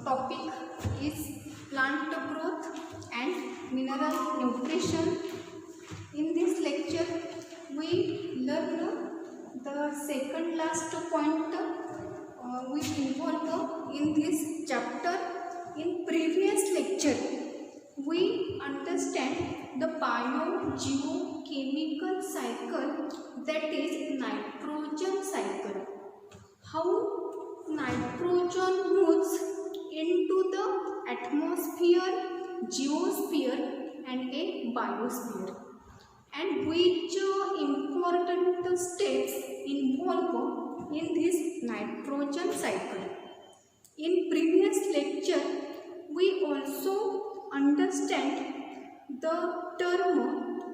topic is plant growth and mineral nutrition. In this lecture we learn the second last point which involved in this chapter. In previous lecture we understand the biogeochemical cycle, that is nitrogen cycle. How nitrogen moves into the atmosphere, geosphere and a biosphere, and which important steps involved in this nitrogen cycle. In previous lecture we also understand the term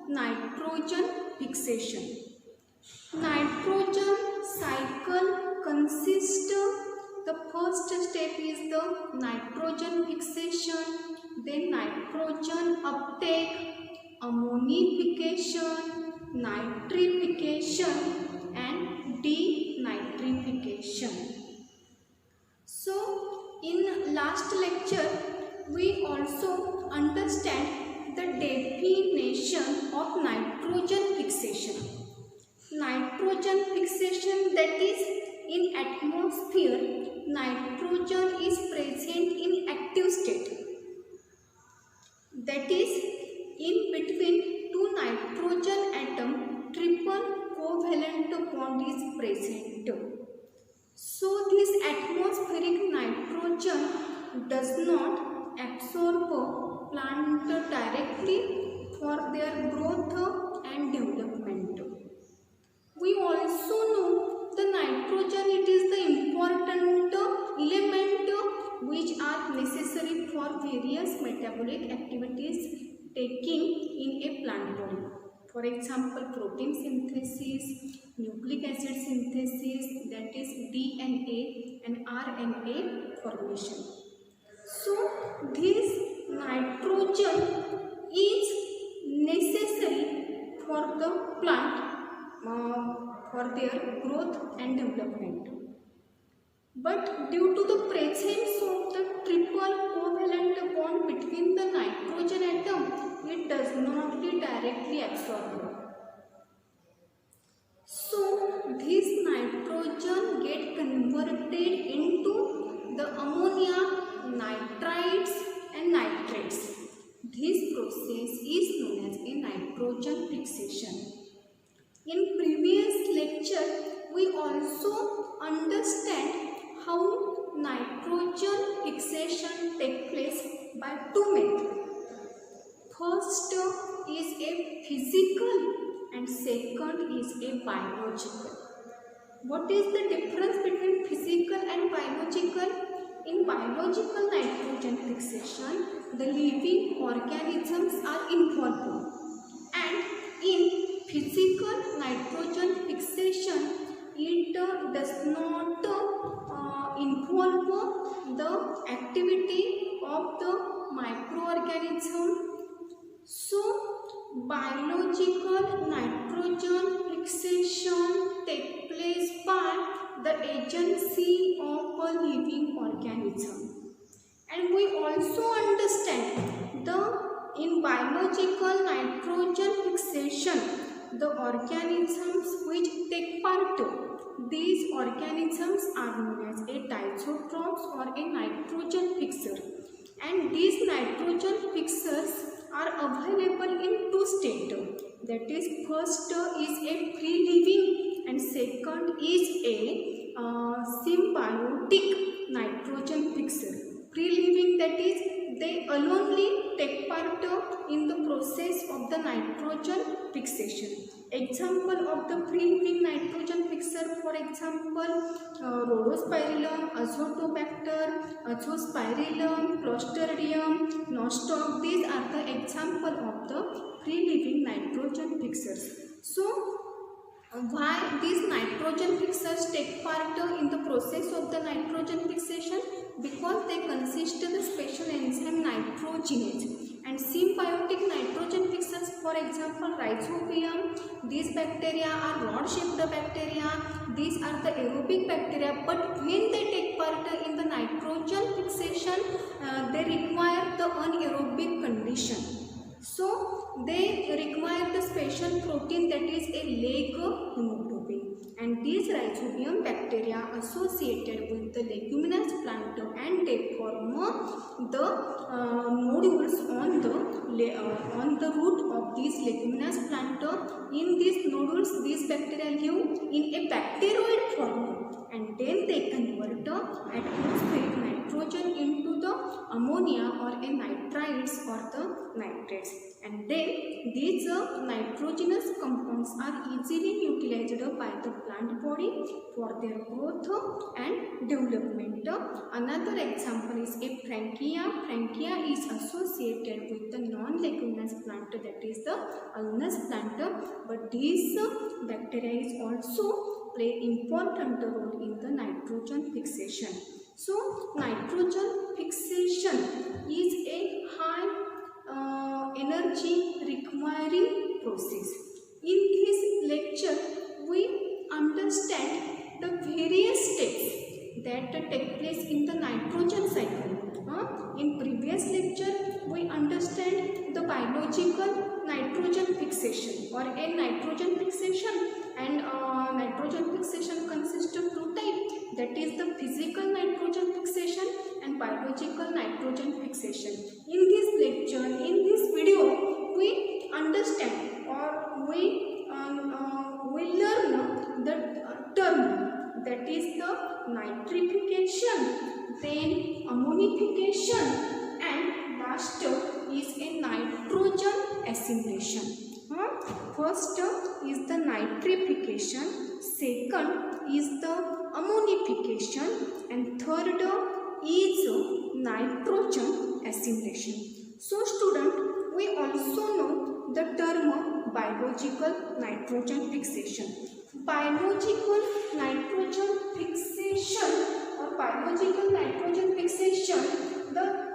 nitrogen fixation. Nitrogen cycle consists, the first step is the nitrogen fixation, then nitrogen uptake, ammonification, nitrification and denitrification. So in last lecture we also understand the definition of nitrogen fixation. Nitrogen fixation, that is in atmosphere nitrogen is present in active state, that is in between two nitrogen atom triple covalent bond is present. So this atmospheric nitrogen does not absorb plant directly for their growth and development. We also know the nitrogen, it is the important element which are necessary for various metabolic activities taking in a plant body. For example, protein synthesis, nucleic acid synthesis, that is DNA and RNA formation. So this nitrogen is necessary for the plant for their growth and development. But due to the presence of the triple covalent bond between the nitrogen atom, it does not be directly absorbed. So this nitrogen get converted into the ammonia, nitrites and nitrates. This process is known as a nitrogen fixation. In previous lecture we also understand how nitrogen fixation takes place by two methods. First is a physical and second is a biological. What is the difference between physical and biological? In biological nitrogen fixation, the living organisms are involved, and in physical nitrogen fixation it does not involve the activity of the microorganism. So biological nitrogen fixation takes place by the agency of a living organism. And we also understand in biological nitrogen fixation, the organisms which take part, these organisms are known as a disotrophs or a nitrogen fixer. And these nitrogen fixers are available in two states, that is first is a free living and second is a symbiotic nitrogen fixer. Free living, that is they alonely take part in the process of the nitrogen fixation. Example of the free living nitrogen fixer, for example Rhodospirillum, Azotobacter, Azospirillum, Clostridium, Nostoc. These are the example of the free living nitrogen fixers. So why these nitrogen fixers take part in the process of the nitrogen fixation? Because they consist of the special enzyme nitrogenase. And symbiotic nitrogen fixers, for example Rhizobium, these bacteria are rod-shaped bacteria. These are the aerobic bacteria, but when they take part in the nitrogen fixation, they require the anaerobic condition. So they require the special protein that is a leg hemoglobin, and these rhizobium bacteria associated with the leguminous plant, and they form the nodules on the root of these leguminous plant. In these nodules, these bacteria live in a bacteroid form, and then they convert atmospheric nitrogen into the ammonia or a nitrites or the nitrates, and then these nitrogenous compounds are easily utilized by the plant body for their growth and development. Another example is a Frankia. Frankia is associated with the non-leguminous plant, that is the Alnus plant, but these bacteria is also play important role in the nitrogen fixation. So nitrogen fixation is a high energy requiring process. In this lecture, we understand the various steps that take place in the nitrogen cycle. In previous lecture, we understand the biological nitrogen fixation or a nitrogen fixation, and nitrogen fixation consists of two types, that is the physical nitrogen fixation and biological nitrogen fixation. In this lecture, in this video, we understand or we learn the term, that is the nitrification, then ammonification, and last is a nitrogen assimilation. First is the nitrification, second is the ammonification, and third is nitrogen assimilation. So student, we also know the term biological nitrogen fixation. Biological nitrogen fixation or biological nitrogen fixation, the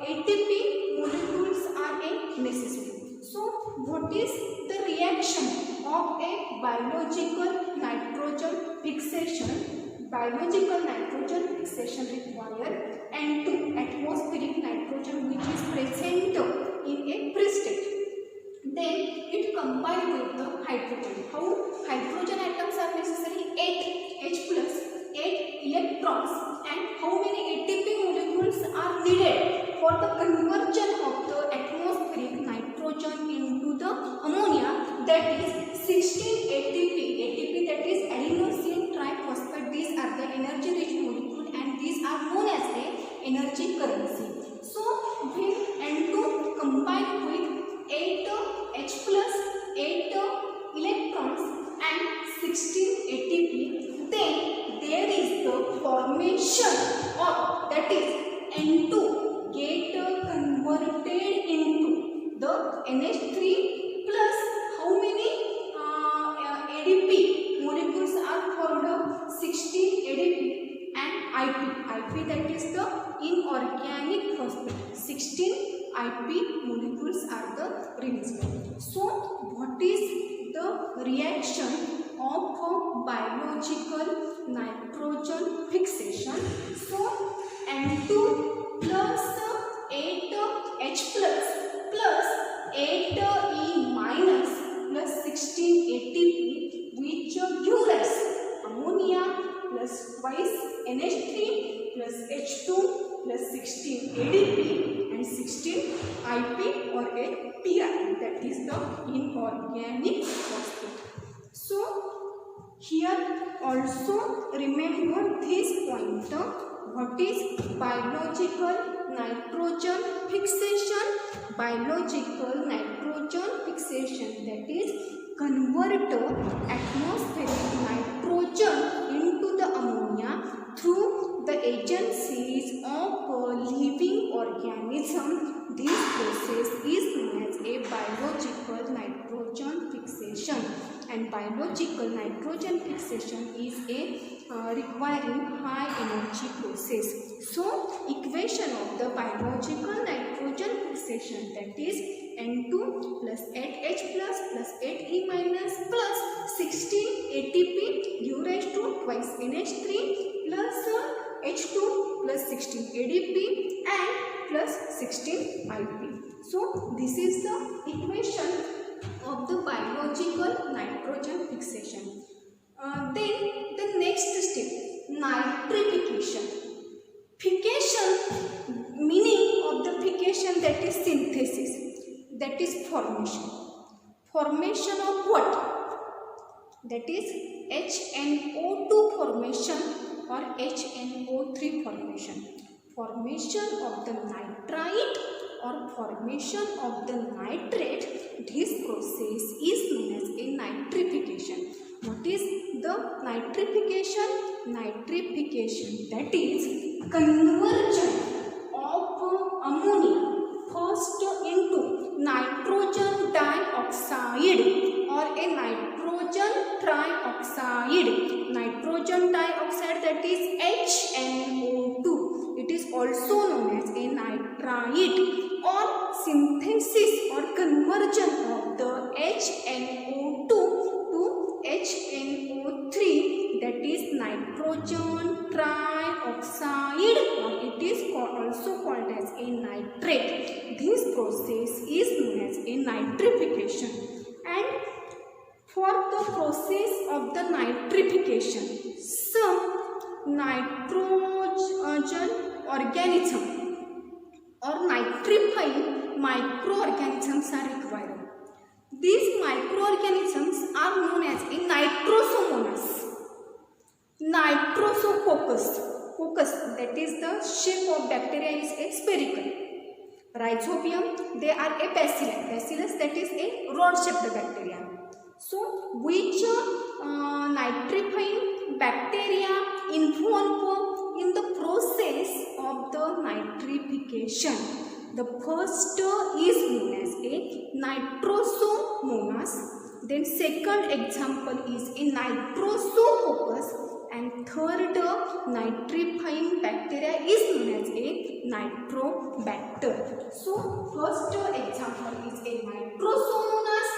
ATP molecules are a necessary. So what is the reaction of a biological nitrogen fixation? Biological nitrogen fixation require N2, atmospheric nitrogen, which is present in a free state. Then it combined with the hydrogen. How hydrogen atoms are necessary? 8 H plus, 8 electrons, and how many ATP molecules are needed for the conversion of the atmospheric nitrogen into the ammonia, that is 16 ATP. ATP, that is adenosine triphosphate. These are the energy rich molecule, and these are known as the energy currency. So when N2 combined with 8 H plus, 8 electrons and 16 ATP, then there is the formation of, that is N2 get converted into the NH3 plus how many ADP molecules are formed? 16 ADP and IP, that is the inorganic phosphate. 16 IP molecules are the released. So what is the reaction of biological nitrogen fixation? So N2 plus 8 H plus 8 E minus plus 16 ATP, which gives us ammonia plus twice NH3 plus H2 plus 16 ADP and 16 IP or a PI, that is the inorganic phosphate. So here also remember this point, what is biological nitrogen fixation? Biological nitrogen fixation, that is convert atmospheric nitrogen into the ammonia through the agencies of a living organism. This process is known as a biological nitrogen fixation, and biological nitrogen fixation is a requiring high energy process. So equation of the biological nitrogen fixation, that is N2 plus 8H plus 8E minus plus 16 ATP give rise to twice NH3 plus H2 plus 16 ADP and plus 16 IP. So this is the equation of the biological nitrogen fixation. Then the next step, nitrification. Fication, meaning of the fication, that is synthesis, that is formation. Formation of what? That is HNO2 formation or HNO3 formation. Formation of the nitrite or formation of the nitrate, this process is known as a nitrification. What is the nitrification? Nitrification, that is conversion of ammonia first into nitrogen dioxide or a nitrogen trioxide. Nitrogen dioxide, that is HNO2. It is also known as a nitrite, or synthesis or conversion of the HNO2 to HNO3, that is nitrogen trioxide, or it is also called as a nitrate. This process is known as a nitrification. And for the process of the nitrification, some nitrogen organism or nitrifying microorganisms are required. These microorganisms are known as a nitrosomonas, nitrosococcus. Coccus, that is the shape of bacteria is a spherical. Rhizobium, they are a bacillus. Bacillus, that is a rod-shaped bacteria. So, which nitrifying bacteria involved in the process of the nitrification? The first is known as a nitrosomonas. Then second example is a nitrosococcus, and third nitrifying bacteria is known as a nitrobacter. So first example is a nitrosomonas,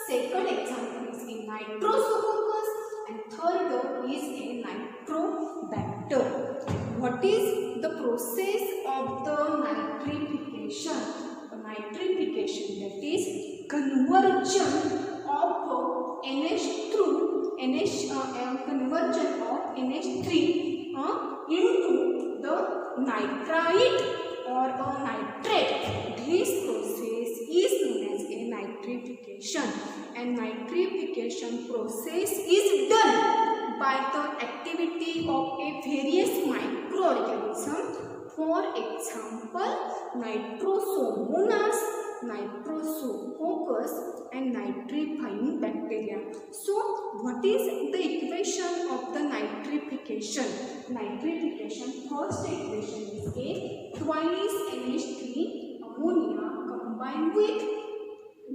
second example is a nitrosococcus, and third is a nitrobacter. What is the process of the nitrification? Nitrification, that is conversion of NH through conversion of NH3 into the nitrite or a nitrate. This process is known as a nitrification, and nitrification process is done by the activity of a various microorganism. For example, nitrosomonas, nitrosococcus, and nitrifying bacteria. So, what is the equation of the nitrification? Nitrification, first equation is a twice NH3 ammonia combined with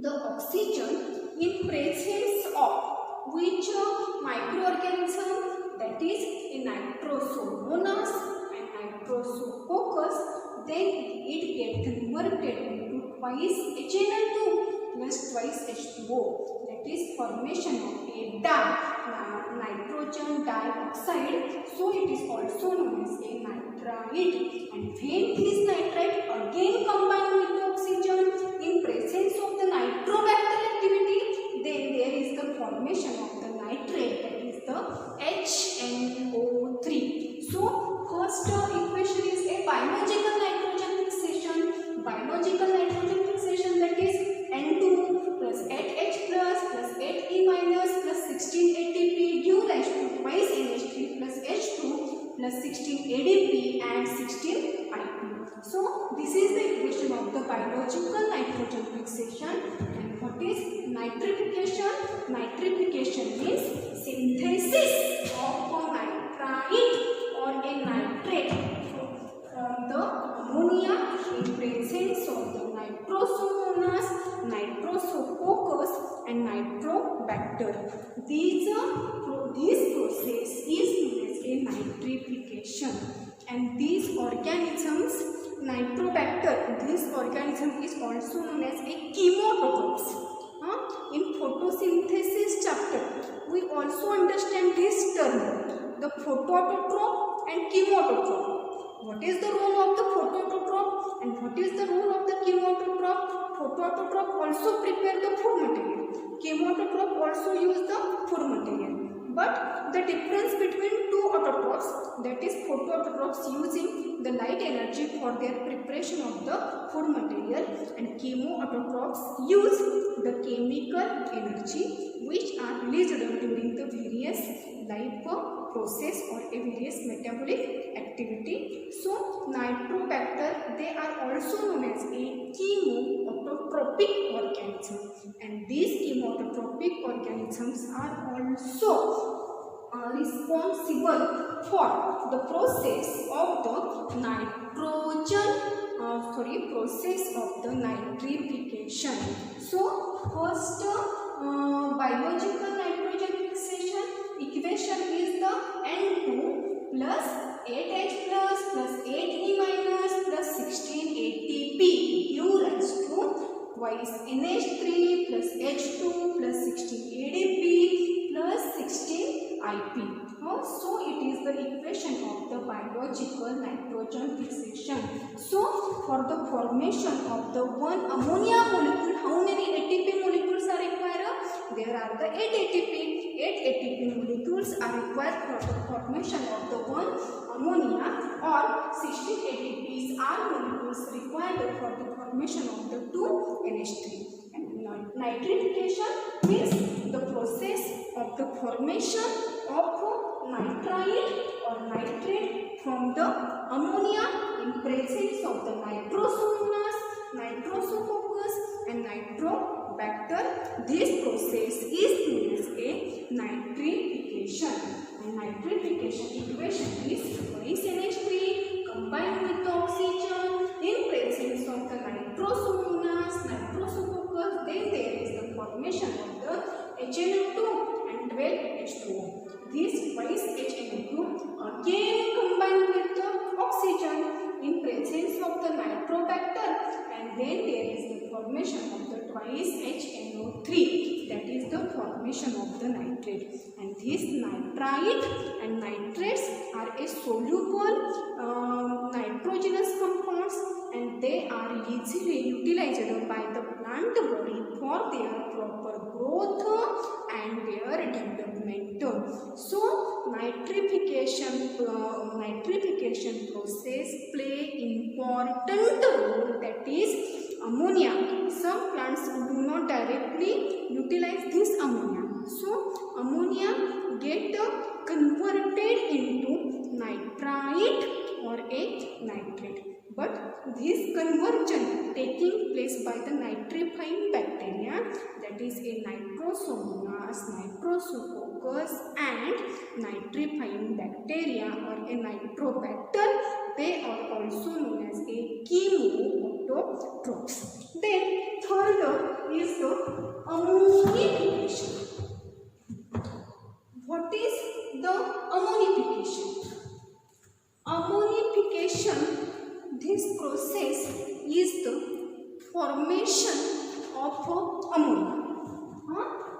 the oxygen in presence of which microorganism? That is a nitrosomonas and nitrosococcus. Then it gets converted into twice HNO2 plus twice H2O. That is formation of a nitrogen dioxide. So it is also known as a nitrite. And when this nitrite again combined with the oxygen in presence of the nitrobacter activity, then there is the formation of the nitrate, that is the HNO3. So first equation is a biological nitrogen fixation. Biological nitrogen fixation, that is N2 plus 8H plus 8E minus plus 16 ATP give rise to twice NH3 plus H2 plus 16 ADP and 16 IP. So this is the equation of the biological nitrogen fixation. And what is nitrification? Nitrification means synthesis of a nitrite or a nitrate from the ammonia in presence of the nitrosomonas, nitrosococcus, and nitrobacter. This process is known as a nitrification. And these organisms, nitrobacter, this organism is also known as a chemotrophs. In photosynthesis chapter, we also understand this term, the photoautotroph and chemotroph. what is the role of the photoautotrope and what is the role of the chemoautotrope? Photoautotrope also prepare the food material. Chemoautotrope also use the food material. But the difference between two autotropes, that is photoautotropes using the light energy for their preparation of the food material, and chemoautotropes use the chemical energy which are released during the various life process or a various metabolic activity. So Nitrobacter, they are also known as a chemoautotropic organism, and these chemoautotropic organisms are also responsible for the process of the process of the nitrification. So first biological nitrogen fixation equation is the N2 plus 8H plus 8E minus plus 16 ATP gives rise to twice NH3 plus H2 plus 16 ADP plus 16 IP. So it is the equation of the biological nitrogen fixation. So for the formation of the one ammonia molecule, how many ATP molecules are required? There are the 8 ATP. 8 ATP molecules are required for the formation of the one ammonia, or 16 ATPs are molecules required for the formation of the 2 NH3. And nitrification means the process of the formation of nitrite or nitrate from the ammonia in presence of the Nitrosomonas, Nitrosococcus and Nitrobacter. This process is known as a nitrification. And nitrification equation is twice NH3 combined with oxygen in presence of the Nitrosomonas, Nitrosococcus. Then there is the formation of the HNO2 and 12H2O. This twice HNO2 again combined with the oxygen in presence of the Nitrobacter, and then there is the formation of the twice HNO3, that is the formation of the nitrate. And these nitrite and nitrates are a soluble nitrogenous compounds, and they are easily utilized by the plant body for their proper growth and their development. So nitrification process play important role, that is ammonia. Some plants do not directly utilize this ammonia. So ammonia get converted into nitrite or a nitrate. But this conversion taking place by the nitrifying bacteria, that is a Nitrosomonas, Nitrosococcus and nitrifying bacteria or a Nitrobacter, they are also known as a chemoautotropes. Then third is the ammonification. What is the ammonification? Ammonification, this process is the formation of ammonia.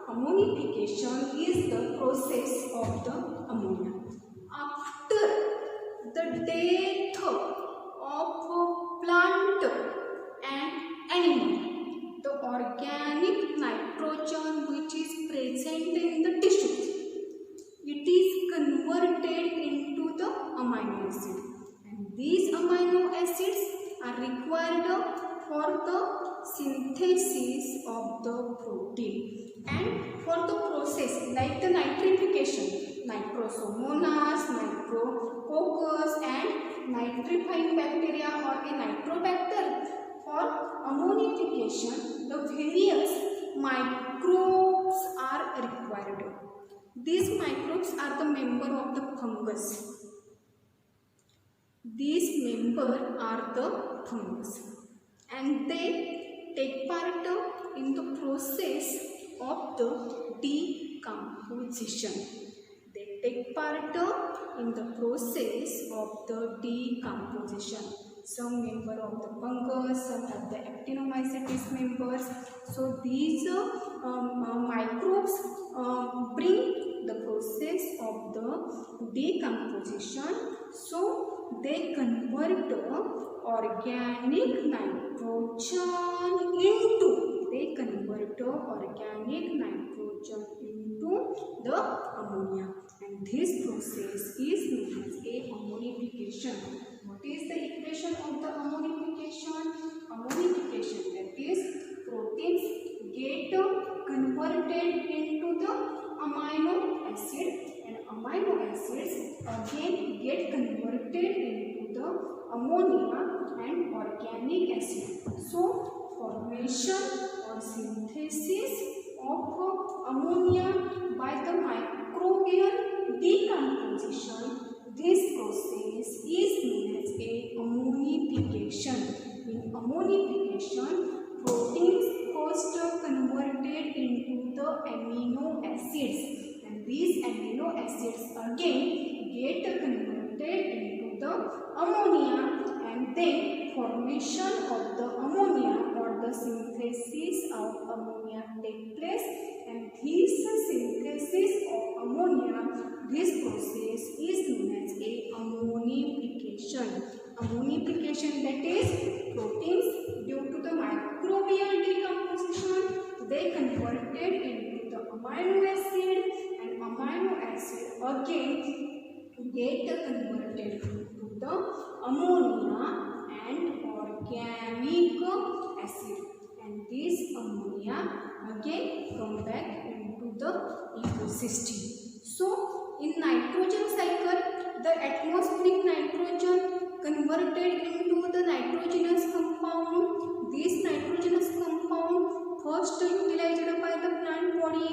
Ammonification is the process of the ammonia. After the death of plant and animal, the organic nitrogen which is present in the tissues, it is converted into the amino acid. And these amino acids are required for the synthesis of the protein. And for the process like the nitrification, Nitrosomonas, Nitrococcus and nitrifying bacteria or a Nitrobacter, for ammonification the various microbes are required. These microbes are the member of the fungus. These members are the fungus, and they take part in the process of the decomposition. They take part in the process of the decomposition. Some member of the fungus, some of the actinomycetes members. So these microbes bring the process of the decomposition. So they convert organic nitrogen into the ammonia, and this process is known as a ammonification. What is the equation of the ammonification? Ammonification, that is proteins get converted into the amino acid, and amino acids again get converted into the ammonia and organic acid. So formation or synthesis of ammonia by the microbial decomposition, this process is known as a ammonification. In ammonification, proteins first converted into the amino acids, and these amino acids again get converted into the ammonia, and then formation of the ammonia or the synthesis of ammonia take place, and this synthesis of ammonia, this process is known as a ammonification. Ammonification, that is proteins due to the microbial decomposition, they converted into the amino acid, and amino acid again get converted into the ammonia and organic acid, and this ammonia again come back into the ecosystem. So in nitrogen cycle, the atmospheric nitrogen converted into the nitrogenous compound. This nitrogenous compound first utilized by the plant body,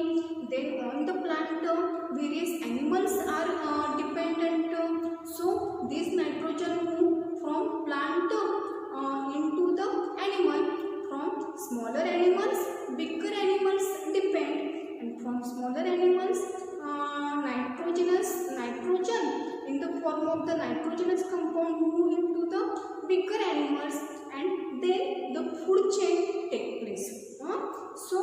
then on the plant various animals are dependent. So this nitrogen move from plant into the animal. From smaller animals, bigger animals depend, and from smaller animals, nitrogen in the form of the nitrogenous compound move into the bigger animals, and then the food chain take place. So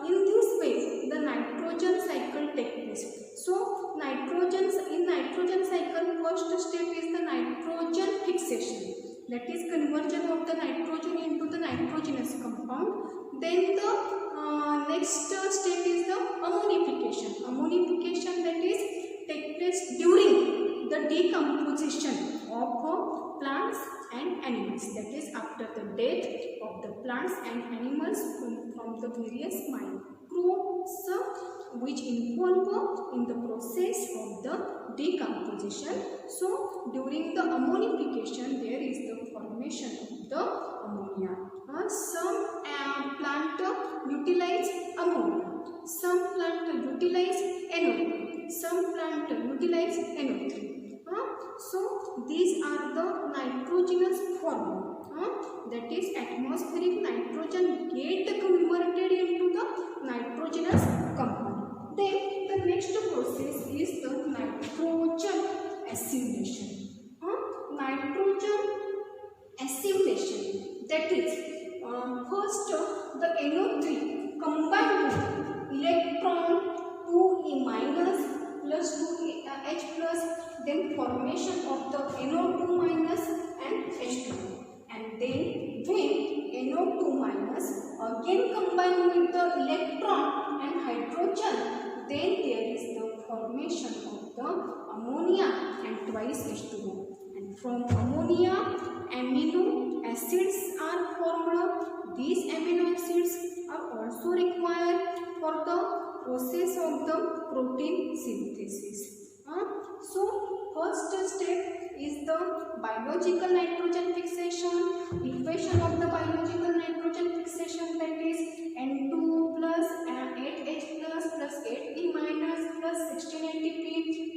in this way the nitrogen cycle take place. So in nitrogen cycle, first step is the nitrogen fixation, that is conversion of the nitrogen into the nitrogenous compound. Then the next step is the ammonification. Ammonification, that is take place during the decomposition of plants and animals, that is after the death of the plants and animals from the various microbes which involve in the process of the decomposition. So during the ammonification, there is the formation of the ammonia. Some plant utilize ammonia, some plant utilize NO2, some plant utilize NO3. So these are the nitrogenous form, that is atmospheric nitrogen get converted into the nitrogenous compound. Then the next process is the nitrogen assimilation. Nitrogen assimilation, that is first the NO3 combined with electron 2e minus plus 2H plus, then formation of the NO2 minus and H2, and then when NO2 minus again combined with the electron and hydrogen, then there is the formation of the ammonia and twice H2O, and from ammonia amino acids are formed. These amino acids are also required for the process of the protein synthesis. So first step is the biological nitrogen fixation. Equation of the biological nitrogen fixation, that is N2 plus 8H plus 8E minus plus 16 ATP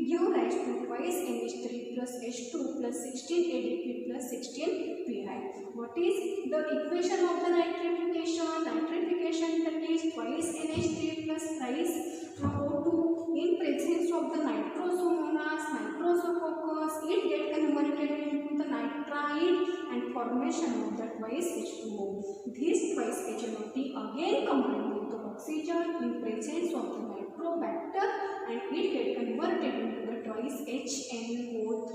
give rise to twice NH3 plus H2 plus 16 ADP plus 16 Pi. What is the equation of the nitrification? Nitrification, that is twice NH3 plus thrice O2 in presence of the nitrosomonas, nitrosococcus, it get converted into the nitrite and formation of the twice H2O. This twice HNO3 again combined with the oxygen in presence of the nitrobacter and it get converted into the twice HNO3,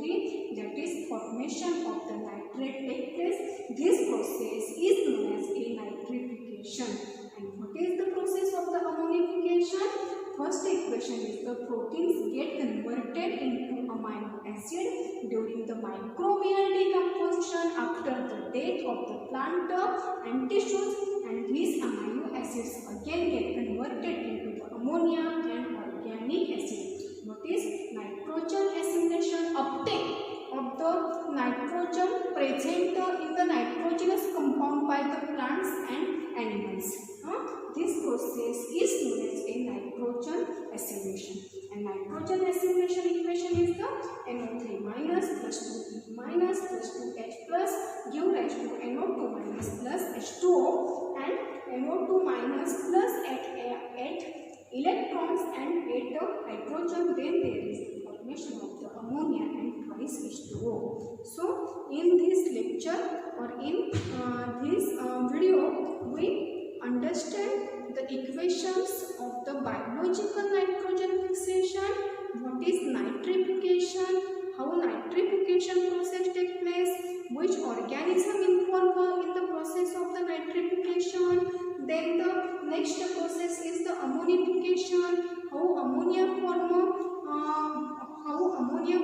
that is formation of the nitrate take place. This process is known as a nitrification. And what is the process of the ammonification? First equation is the proteins get converted into amino acid during the microbial decomposition after the death of the plant and tissues, and these amino acids again get converted into the ammonia and organic acid. What is nitrogen assimilation? Uptake of the nitrogen present in the nitrogenous compound by the plants and animals. This process is known as a nitrogen assimilation. And nitrogen assimilation equation is the NO3 minus plus 2E minus plus 2H plus give rise to NO2 minus plus H2O, and NO2 minus plus 8 electrons and 8 hydrogen. Then there is the formation of the ammonia and twice H2O. So in this lecture or in this video, we understand the equations of the biological nitrogen fixation, what is nitrification, how nitrification process takes place, which organism involved in the process of the nitrification. Then the next process is the ammonification, how ammonia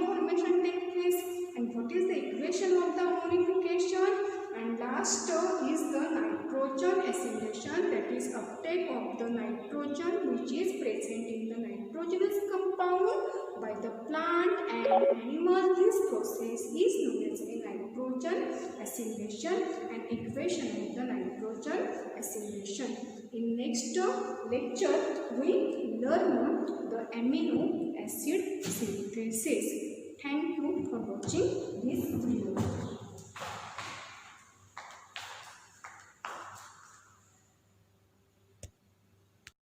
formation takes place, and what is the equation of the ammonification. And last is the nitrogen assimilation, that is uptake of the nitrogen which is present in the nitrogenous compound by the plant and animal. This process is known as a nitrogen assimilation and equation of the nitrogen assimilation. In next lecture we learn the amino acid synthesis. Thank you for watching this